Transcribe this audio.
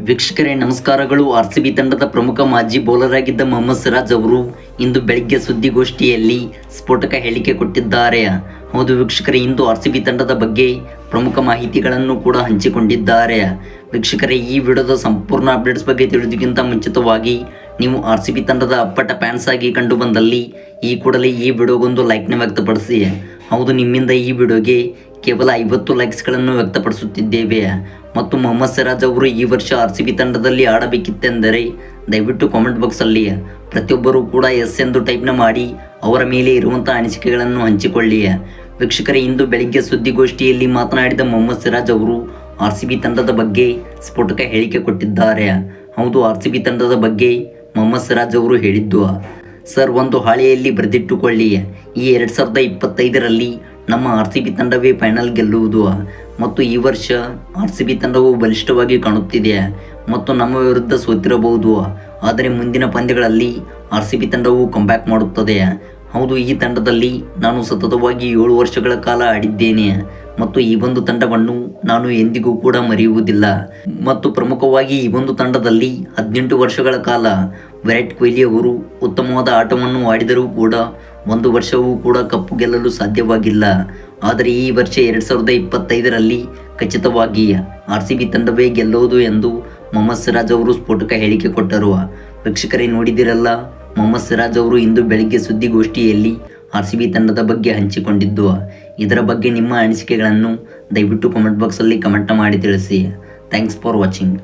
ವೀಕ್ಷಕರೇ ನಮಸ್ಕಾರಗಳು. ಆರ್ಸಿಬಿ ತಂಡದ ಪ್ರಮುಖ ಮಾಜಿ ಬೌಲರ್ ಆಗಿದ್ದ ಮೊಹಮ್ಮದ್ ಸಿರಾಜ್ ಅವರು ಇಂದು ಬೆಳಗ್ಗೆ ಸುದ್ದಿಗೋಷ್ಠಿಯಲ್ಲಿ ಸ್ಫೋಟಕ ಹೇಳಿಕೆ ಕೊಟ್ಟಿದ್ದಾರೆ. ಹೌದು ವೀಕ್ಷಕರೇ, ಇಂದು ಆರ್ಸಿಬಿ ತಂಡದ ಬಗ್ಗೆ ಪ್ರಮುಖ ಮಾಹಿತಿಗಳನ್ನು ಕೂಡ ಹಂಚಿಕೊಂಡಿದ್ದಾರೆ. ವೀಕ್ಷಕರೇ, ಈ ವಿಡಿಯೋದ ಸಂಪೂರ್ಣ ಅಪ್ಡೇಟ್ಸ್ ಬಗ್ಗೆ ತಿಳಿದುಕ್ಕಿಂತ ಮುಂಚಿತವಾಗಿ ನೀವು ಆರ್ಸಿಬಿ ತಂಡದ ಅಪ್ಪಟ ಫ್ಯಾನ್ಸ್ ಆಗಿ ಕಂಡು ಬಂದಲ್ಲಿ ಈ ಕೂಡಲೇ ಈ ವಿಡಿಯೋಗೊಂದು ಲೈಕ್ನ ವ್ಯಕ್ತಪಡಿಸಿ. ಹೌದು, ನಿಮ್ಮಿಂದ ಈ ವಿಡಿಯೋಗೆ ಕೇವಲ 50 ಲೈಕ್ಸ್ಗಳನ್ನು ವ್ಯಕ್ತಪಡಿಸುತ್ತಿದ್ದೇವೆ. ಮತ್ತು ಮೊಹಮ್ಮದ್ ಸಿರಾಜ್ ಅವರು ಈ ವರ್ಷ ಆರ್ಸಿಬಿ ತಂಡದಲ್ಲಿ ಆಡಬೇಕಿತ್ತೆಂದರೆ ದಯವಿಟ್ಟು ಕಾಮೆಂಟ್ ಬಾಕ್ಸಲ್ಲಿ ಪ್ರತಿಯೊಬ್ಬರೂ ಕೂಡ ಎಸ್ ಎಂದು ಟೈಪ್ನ ಮಾಡಿ ಅವರ ಮೇಲೆ ಇರುವಂಥ ಅನಿಸಿಕೆಗಳನ್ನು ಹಂಚಿಕೊಳ್ಳಿ. ವೀಕ್ಷಕರೇ, ಇಂದು ಬೆಳಿಗ್ಗೆ ಸುದ್ದಿಗೋಷ್ಠಿಯಲ್ಲಿ ಮಾತನಾಡಿದ ಮೊಹಮ್ಮದ್ ಸಿರಾಜ್ ಅವರು ಆರ್ಸಿಬಿ ತಂಡದ ಬಗ್ಗೆ ಸ್ಫೋಟಕ ಹೇಳಿಕೆ ಕೊಟ್ಟಿದ್ದಾರೆ. ಹೌದು, ಆರ್ಸಿಬಿ ತಂಡದ ಬಗ್ಗೆ ಮೊಹಮ್ಮದ್ ಸಿರಾಜ್ ಅವರು ಹೇಳಿದ್ದು, ಸರ್, ಒಂದು ಹಾಳೆಯಲ್ಲಿ ಬರೆದಿಟ್ಟುಕೊಳ್ಳಿ, ಈ 2025ರಲ್ಲಿ ನಮ್ಮ ಆರ್ಸಿಬಿ ತಂಡವೇ ಫೈನಲ್ ಗೆಲ್ಲುವುದು ಮತ್ತು ಈ ವರ್ಷ ಆರ್ಸಿಬಿ ತಂಡವು ಬಲಿಷ್ಠವಾಗಿ ಕಾಣುತ್ತಿದೆ ಮತ್ತು ನಮ್ಮ ವಿರುದ್ಧ ಸೋತಿರಬಹುದು, ಆದರೆ ಮುಂದಿನ ಪಂದ್ಯಗಳಲ್ಲಿ ಆರ್ಸಿಬಿ ತಂಡವು ಕಂಬ್ಯಾಕ್ ಮಾಡುತ್ತದೆ. ಹೌದು, ಈ ತಂಡದಲ್ಲಿ ನಾನು ಸತತವಾಗಿ 7 ವರ್ಷಗಳ ಕಾಲ ಆಡಿದ್ದೇನೆ ಮತ್ತು ಈ ಒಂದು ತಂಡವನ್ನು ನಾನು ಎಂದಿಗೂ ಕೂಡ ಮರೆಯುವುದಿಲ್ಲ. ಮತ್ತು ಪ್ರಮುಖವಾಗಿ ಈ ಒಂದು ತಂಡದಲ್ಲಿ 18 ವರ್ಷಗಳ ಕಾಲ ವಿರಾಟ್ ಕೊಹ್ಲಿ ಅವರು ಉತ್ತಮವಾದ ಆಟವನ್ನು ಆಡಿದರೂ ಕೂಡ ಒಂದು ವರ್ಷವೂ ಕೂಡ ಕಪ್ಪು ಗೆಲ್ಲಲು ಸಾಧ್ಯವಾಗಿಲ್ಲ. ಆದರೆ ಈ ವರ್ಷ 2025ರಲ್ಲಿ ಖಚಿತವಾಗಿ ಆರ್ಸಿಬಿ ತಂಡವೇ ಗೆಲ್ಲುವುದು ಎಂದು ಮೊಹಮ್ಮದ್ ಸಿರಾಜ್ ಅವರು ಸ್ಫೋಟಕ ಹೇಳಿಕೆ ಕೊಟ್ಟರು. ವೀಕ್ಷಕರೇ, ನೋಡಿದಿರಲ್ಲ, ಮೊಹಮ್ಮದ್ ಸಿರಾಜ್ ಅವರು ಇಂದು ಬೆಳಗ್ಗೆ ಸುದ್ದಿಗೋಷ್ಠಿಯಲ್ಲಿ ಆರ್ಸಿಬಿ ತಂಡದ ಬಗ್ಗೆ ಹಂಚಿಕೊಂಡಿದ್ದು. ಇದರ ಬಗ್ಗೆ ನಿಮ್ಮ ಅನಿಸಿಕೆಗಳನ್ನು ದಯವಿಟ್ಟು ಕಾಮೆಂಟ್ ಬಾಕ್ಸಲ್ಲಿ ಕಮೆಂಟ್ ಮಾಡಿ ತಿಳಿಸಿ. Thanks for watching.